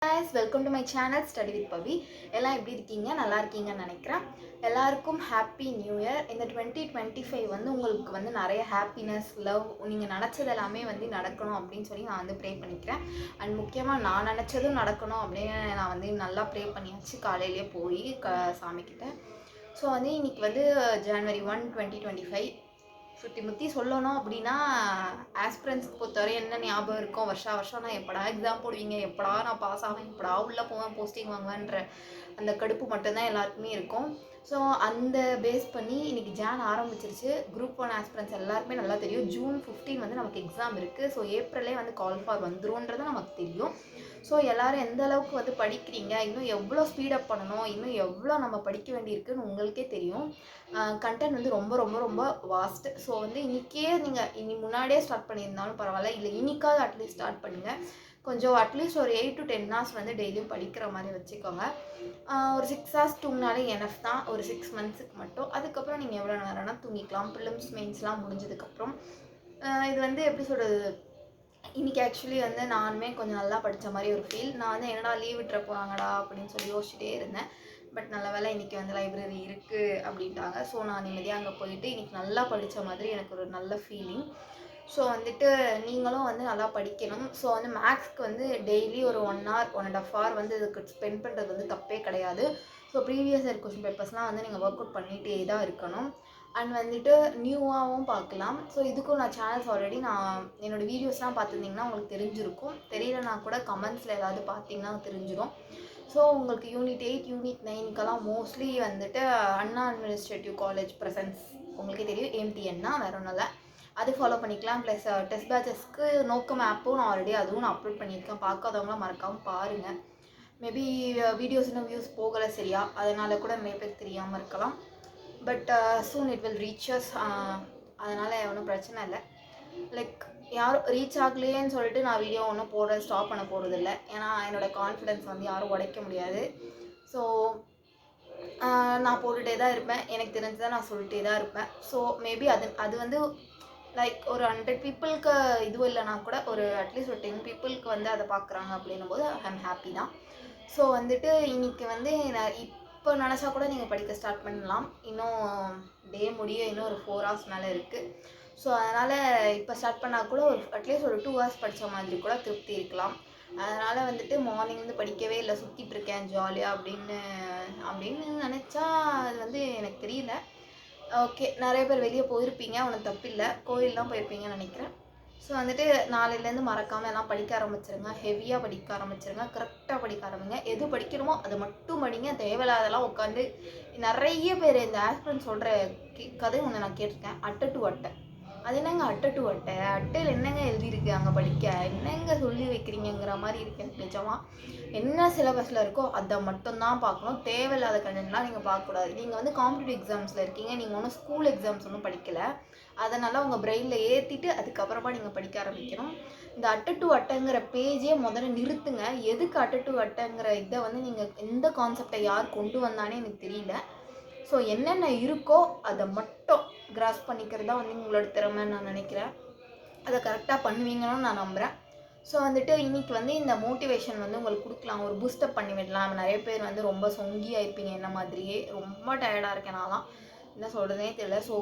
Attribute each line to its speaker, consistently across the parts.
Speaker 1: guys, welcome to my channel Study with Pavi. எல்லாம் எப்படி இருக்கீங்க? நல்லா இருக்கீங்கன்னு நினைக்கிறேன். எல்லாருக்கும் ஹாப்பி நியூ இயர். இந்த 2025 வந்து உங்களுக்கு வந்து நிறைய ஹாப்பினஸ், லவ், நீங்கள் நினச்சது எல்லாமே வந்து நடக்கணும் அப்படின்னு சொல்லி நான் வந்து ப்ரே பண்ணிக்கிறேன். அண்ட் முக்கியமாக நான் நினச்சதும் நடக்கணும் அப்படின்னு நான் வந்து நல்லா ப்ரே பண்ணியாச்சு காலையிலேயே போய் சாமிக்கிட்ட. ஸோ வந்து இன்னைக்கு வந்து January 1, 2025 சுற்றி முற்றி சொல்லணும் அப்படின்னா ஆஸ்பிரன்ஸ்க்கு பொறுத்தவரை என்ன ஞாபகம் இருக்கும், வருஷம் நான் எப்படா எக்ஸாம் போடுவீங்க, எப்படா நான் பாஸ் ஆவேன், எப்படா உள்ளே போவேன், போஸ்டிங் வாங்குவேன்ற அந்த கடுப்பு மட்டும்தான் எல்லாருக்குமே இருக்கும். ஸோ அந்த பேஸ் பண்ணி இன்றைக்கி ஜான் ஆரம்பிச்சிருச்சு. குரூப் 1 ஆஸ்பிரன்ஸ் எல்லாருக்குமே நல்லா தெரியும். June 15 வந்து நமக்கு எக்ஸாம் இருக்குது. ஸோ ஏப்ரலே வந்து கால் ஃபார் வந்துரும்ன்றது நமக்கு தெரியும். ஸோ எல்லோரும் எந்த அளவுக்கு வந்து படிக்கிறீங்க, இன்னும் எவ்வளோ ஸ்பீடப் பண்ணணும், இன்னும் எவ்வளோ நம்ம படிக்க வேண்டியிருக்குன்னு உங்களுக்கே தெரியும். கண்டென்ட் வந்து ரொம்ப ரொம்ப ரொம்ப வாஸ்ட்டு. ஸோ வந்து இன்றைக்கே நீங்கள் முன்னாடியே ஸ்டார்ட் பண்ணியிருந்தாலும் பரவாயில்ல, இல்லை இன்றைக்காவது அட்லீஸ்ட் ஸ்டார்ட் பண்ணுங்கள். கொஞ்சம் அட்லீஸ்ட் ஒரு 8 to 10 hours வந்து டெய்லியும் படிக்கிற மாதிரி வச்சுக்கோங்க. ஒரு 6 hours தூங்கினாலே எனஃப் தான், ஒரு 6 monthsக்கு மட்டும். அதுக்கப்புறம் நீங்கள் எவ்வளோ நேரம்னா தூங்கிக்கலாம். ப்ரிலிம்ஸ் மெயின்ஸ்லாம் முடிஞ்சதுக்கப்புறம் இது வந்து எப்படி சொல்கிறது, இன்றைக்கி ஆக்சுவலி வந்து நானுமே கொஞ்சம் நல்லா படித்த மாதிரி ஒரு ஃபீல். நான் வந்து என்னடா லீவ் விட்டுற போகிறாங்கடா அப்படின்னு சொல்லி யோசிச்சுட்டே இருந்தேன். பட் நல்ல வேலை இன்றைக்கி வந்து லைப்ரரி இருக்குது அப்படின்ட்டாங்க. ஸோ நான் நிம்மதியாக அங்கே போயிட்டு இன்றைக்கி நல்லா படித்த மாதிரி எனக்கு ஒரு நல்ல ஃபீலிங். ஸோ வந்துட்டு நீங்களும் வந்து நல்லா படிக்கணும். ஸோ வந்து மேக்ஸ்க்கு வந்து டெய்லி ஒரு 1 hour 1.5 hour வந்து இதுக்கு ஸ்பெண்ட் பண்ணுறது வந்து தப்பே கிடையாது. ஸோ ப்ரீவியஸ் இயர் கொஸ்டின் பேப்பர்ஸ்லாம் வந்து நீங்கள் ஒர்க் அவுட் பண்ணிகிட்டே தான் இருக்கணும். அண்ட் வந்துட்டு நியூவாகவும் பார்க்கலாம். ஸோ இதுக்கும் நான் சேனல்ஸ் ஆல்ரெடி நான் என்னோடய வீடியோஸ்லாம் பார்த்துருந்தீங்கன்னா உங்களுக்கு தெரிஞ்சிருக்கும். தெரியலனா கூட கமெண்ட்ஸில் ஏதாவது பார்த்தீங்கன்னா தெரிஞ்சிடும். ஸோ உங்களுக்கு யூனிட் 8 யூனிட் 9க்கெல்லாம் மோஸ்ட்லி வந்துட்டு அண்ணா அட்மினிஸ்ட்ரேட்டிவ் காலேஜ் ப்ரெசன்ஸ் உங்களுக்கே தெரியும், AMTN தான், வேறு ஒன்றும் இல்லை. அது ஃபாலோ பண்ணிக்கலாம். ப்ளஸ் டெஸ்ட் பேட்சஸ்க்கு நோக்கம் ஆப்பும் நான் ஆல்ரெடி அதுவும் நான் அப்லோட் பண்ணியிருக்கேன். பார்க்காதவங்களாம் மறக்காமல் பாருங்கள். மேபி வீடியோஸ் இன்னும் வியூஸ் போகலை சரியா, அதனால் கூட நிறைய பேர் தெரியாமல் இருக்கலாம். But soon it will reaches. அதனால் ஒன்றும் பிரச்சனை இல்லை. லைக் யாரும் ரீச் ஆகலையேன்னு சொல்லிட்டு நான் வீடியோ ஒன்றும் ஸ்டாப் பண்ண போகிறதில்ல. ஏன்னா என்னோடய கான்ஃபிடென்ஸ் வந்து யாரும் உடைக்க முடியாது. ஸோ நான் போட்டுகிட்டே தான் இருப்பேன். எனக்கு தெரிஞ்சதை நான் சொல்லிட்டே தான் இருப்பேன். ஸோ மேபி அது வந்து லைக் ஒரு 100 பீப்புளுக்கு இதுவும் இல்லைனா கூட ஒரு அட்லீஸ்ட் ஒரு 10 பீப்புளுக்கு வந்து அதை பார்க்குறாங்க அப்படின்னும் போது ஐ எம் ஹாப்பி தான். ஸோ வந்துட்டு இன்றைக்கி வந்து நான் இப்போ நினச்சா கூட நீங்கள் படிக்க ஸ்டார்ட் பண்ணலாம். இன்னும் டே முடிய இன்னும் ஒரு 4 hours மேலே இருக்குது. ஸோ அதனால் இப்போ ஸ்டார்ட் பண்ணால் கூட ஒரு அட்லீஸ்ட் ஒரு 2 hours படித்த மாதிரி கூட திருப்தி இருக்கலாம். அதனால் வந்துட்டு மார்னிங் வந்து படிக்கவே இல்லை, சுற்றிட்டு இருக்கேன் ஜாலியாக அப்படின்னு நினச்சா அது வந்து எனக்கு தெரியல. ஓகே, நிறைய பேர் வெளியே போயிருப்பீங்க, ஒன்றும் தப்பில்லை, கோயில் தான் போயிருப்பீங்கன்னு நினைக்கிறேன். ஸோ வந்துட்டு நாளையிலேருந்து மறக்காமல் எல்லாம் படிக்க ஆரம்பிச்சிருங்க. ஹெவியாக படிக்க ஆரம்பிச்சிருங்க. கரெக்டாக படிக்க ஆரம்பிங்க. எது படிக்கணுமோ அதை மட்டும் படிங்க. தேவையில்லாதெல்லாம் உட்காந்து நிறைய பேர் இந்த ஆஸ்பிரன்ட் சொல்கிற கதை ஒன்று நான் கேட்டிருக்கேன். அட்டை டு அட்டை. அது என்னங்க அட்டை டு அட்டை? அட்டையில் என்னங்க எழுதியிருக்கு அங்கே படிக்க, என்னங்க சொல்லி வைக்கிறீங்கிற மாதிரி இருக்கு எனக்கு நிஜமாக. என்ன சிலபஸில் இருக்கோ அதை மட்டும்தான் பார்க்கணும். தேவையில்லாத கண்டென்ட்லாம் நீங்கள் பார்க்கக்கூடாது. நீங்கள் வந்து காம்படிட்டிவ் எக்ஸாம்ஸில் இருக்கீங்க, நீங்கள் ஒன்றும் ஸ்கூல் எக்ஸாம்ஸ் ஒன்றும் படிக்கலை. அதனால் உங்கள் பிரெயினில் ஏற்றிட்டு அதுக்கப்புறமா நீங்கள் படிக்க ஆரம்பிக்கணும். இந்த அட்டை டு அட்டைங்கிற பேஜே முதல்ல நிறுத்துங்க. எதுக்கு அட்டை டு அட்டைங்கிற இதை வந்து நீங்கள் எந்த கான்செப்டை யார் கொண்டு வந்தானே எனக்கு தெரியல. ஸோ என்னென்ன இருக்கோ அதை மட்டும் கிராஸ் பண்ணிக்கிறதா வந்து உங்களோட திறமைன்னு நான் நினைக்கிறேன். அதை கரெக்டாக பண்ணுவீங்கன்னு நான் நம்புகிறேன். ஸோ வந்துட்டு இன்றைக்கி வந்து இந்த மோட்டிவேஷன் வந்து உங்களுக்கு கொடுக்கலாம், ஒரு பூஸ்டப் பண்ணி விடலாம். நிறைய பேர் வந்து ரொம்ப சொங்கியாக இருப்பீங்க, என்ன மாதிரியே ரொம்ப டயர்டாக இருக்கேன் நான்லாம், என்ன சொல்கிறதுனே தெரியல. ஸோ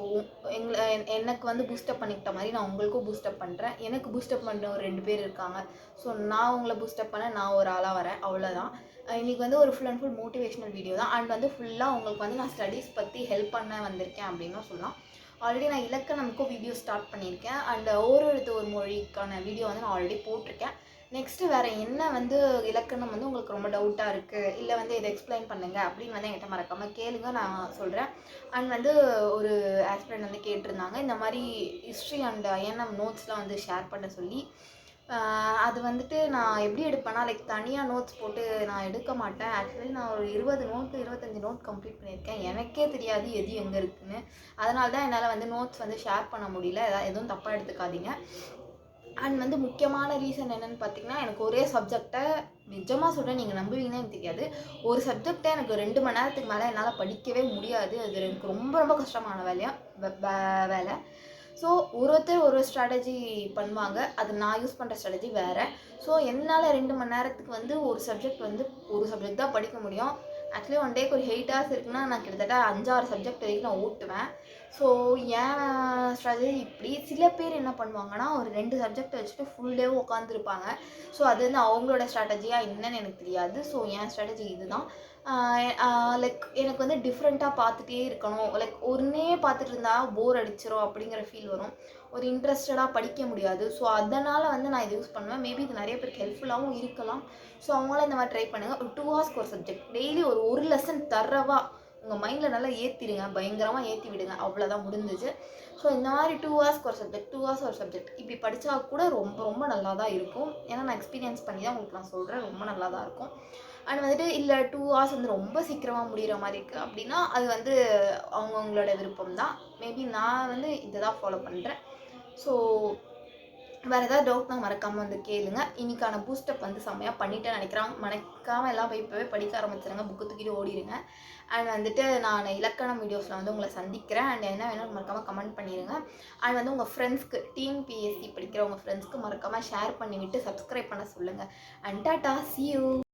Speaker 1: எனக்கு வந்து பூஸ்டப் பண்ணிக்கிட்ட மாதிரி நான் உங்களுக்கும் பூஸ்டப் பண்ணுறேன். எனக்கு பூஸ்டப் பண்ணுற ஒரு 2 பேர் இருக்காங்க. ஸோ நான் உங்களை பூஸ்டப் பண்ண நான் ஒரு ஆளாக வரேன், அவ்வளோதான். இன்றைக்கி வந்து ஒரு full and full motivational video தான். அண்ட் வந்து ஃபுல்லாக உங்களுக்கு வந்து நான் ஸ்டடீஸ் பற்றி ஹெல்ப் பண்ண வந்திருக்கேன் அப்படின்னும் சொல்லலாம். ஆல்ரெடி நான் இலக்கணமுக்கும் வீடியோ ஸ்டார்ட் பண்ணியிருக்கேன். அண்ட் ஒரு எழுத்து ஒரு மொழிக்கான வீடியோ வந்து நான் ஆல்ரெடி போட்டிருக்கேன். நெக்ஸ்ட்டு வேறு என்ன வந்து இலக்கணம் வந்து உங்களுக்கு ரொம்ப டவுட்டாக இருக்குது, இல்லை வந்து இதை எக்ஸ்பிளைன் பண்ணுங்கள் அப்படின்னு வந்து என்கிட்ட மறக்காமல் கேளுங்க, நான் சொல்கிறேன். அண்ட் வந்து ஒரு ஆஸ்பிரண்ட் வந்து கேட்டிருந்தாங்க இந்த மாதிரி ஹிஸ்ட்ரி அண்ட் INM நோட்ஸ்லாம் வந்து ஷேர் பண்ண சொல்லி. அது வந்துட்டு நான் எப்படி எடுப்பேன்னா, லைக் தனியாக நோட்ஸ் போட்டு நான் எடுக்க மாட்டேன். ஆக்சுவலி நான் ஒரு 20 நோட் 25 நோட் கம்ப்ளீட் பண்ணியிருக்கேன். எனக்கே தெரியாது எது எங்கே இருக்குதுன்னு. அதனால தான் என்னால் வந்து நோட்ஸ் வந்து ஷேர் பண்ண முடியல. எதுவும் தப்பாக எடுத்துக்காதீங்க. அண்ட் வந்து முக்கியமான ரீசன் என்னென்னு பார்த்தீங்கன்னா, எனக்கு ஒரே சப்ஜெக்டை நிஜமாக சொல்கிறேன், நீங்கள் நம்புவீங்கன்னு எனக்கு தெரியாது, ஒரு சப்ஜெக்டை எனக்கு 2 மணி நேரத்துக்கு மேலே என்னால் படிக்கவே முடியாது. அது எனக்கு ரொம்ப ரொம்ப கஷ்டமான வேலை. ஸோ ஒருத்தர் ஒரு ஸ்ட்ராட்டஜி பண்ணுவாங்க, அது நான் யூஸ் பண்ணுற ஸ்ட்ராட்டஜி வேறு. ஸோ என்னால் 2 மணி நேரத்துக்கு வந்து ஒரு சப்ஜெக்ட் தான் படிக்க முடியும். ஆக்சுவலி ஒன் டேக்கு ஒரு 8 ஹவர்ஸ் இருக்குன்னா நான் கிட்டத்தட்ட 5, 6 சப்ஜெக்ட் வரைக்கும் நான் ஓட்டுவேன். ஸோ என் ஸ்ட்ராட்டஜி இப்படி. சில பேர் என்ன பண்ணுவாங்கன்னா, ஒரு 2 சப்ஜெக்ட் வச்சுட்டு ஃபுல் டேவும் உட்காந்துருப்பாங்க. ஸோ அது வந்து அவங்களோட ஸ்ட்ராட்டஜியாக என்னன்னு எனக்கு தெரியாது. ஸோ என் ஸ்ட்ராட்டஜி இதுதான். லைக் எனக்கு வந்து டிஃப்ரெண்ட்டாக பார்த்துட்டே இருக்கணும். லைக் ஒன்னே பார்த்துட்டு இருந்தா போர் அடிச்சிடும் அப்படிங்கிற ஃபீல் வரும். ஒரு இன்ட்ரெஸ்டடாக படிக்க முடியாது. ஸோ அதனால் வந்து நான் இதை யூஸ் பண்ணுவேன். மேபி இது நிறைய பேருக்கு ஹெல்ப்ஃபுல்லாகவும் இருக்கலாம். ஸோ அவங்களாம் இந்த மாதிரி ட்ரை பண்ணுங்கள். ஒரு 2 ஹவர்ஸ்க்கு ஒரு சப்ஜெக்ட் டெய்லி ஒரு லெசன் தரவா உங்கள் மைண்டில் நல்லா ஏற்றிடுங்க, பயங்கரமாக ஏற்றி விடுங்க, அவ்வளோதான் முடிஞ்சிச்சு. ஸோ இந்த மாதிரி 2 ஹவர்ஸ்க்கு ஒரு சப்ஜெக்ட் 2 ஹவர்ஸ் ஒரு சப்ஜெக்ட் இப்படி படித்தா கூட ரொம்ப ரொம்ப நல்லா தான் இருக்கும். ஏன்னா நான் எக்ஸ்பீரியன்ஸ் பண்ணி தான் உங்களுக்கு நான் சொல்கிறேன், ரொம்ப நல்லா தான் இருக்கும். அண்ட் வந்துட்டு இல்லை 2 ஹவர்ஸ் வந்து ரொம்ப சீக்கிரமாக முடிகிற மாதிரி இருக்குது அப்படின்னா அது வந்து அவங்கவுங்களோட விருப்பம் தான். மேபி நான் வந்து இதை தான் ஃபாலோ பண்ணுறேன். ஸோ வேறு ஏதாவது டவுட்னா மறக்காமல் வந்து கேளுங்க. இன்னைக்கான பூஸ்டப் வந்து செம்மையாக பண்ணிட்டேன்னு நினைக்கிறேன். மறக்காமல் எல்லாம் போய் இப்போவே படிக்க ஆரம்பிச்சிருங்க, புக்கு தூக்கிட்டு ஓடிடுங்க. அண்ட் வந்துட்டு நான் இலக்கணம் வீடியோஸில் வந்து உங்களை சந்திக்கிறேன். அண்ட் என்ன வேணும் மறக்காமல் கமெண்ட் பண்ணிடுங்க. அண்ட் வந்து உங்கள் ஃப்ரெண்ட்ஸ்க்கு டிஎன்பிஎஸ்சி படிக்கிற உங்கள் ஃப்ரெண்ட்ஸ்க்கு மறக்காமல் ஷேர் பண்ணிவிட்டு சப்ஸ்கிரைப் பண்ண சொல்லுங்கள். And tata, see you.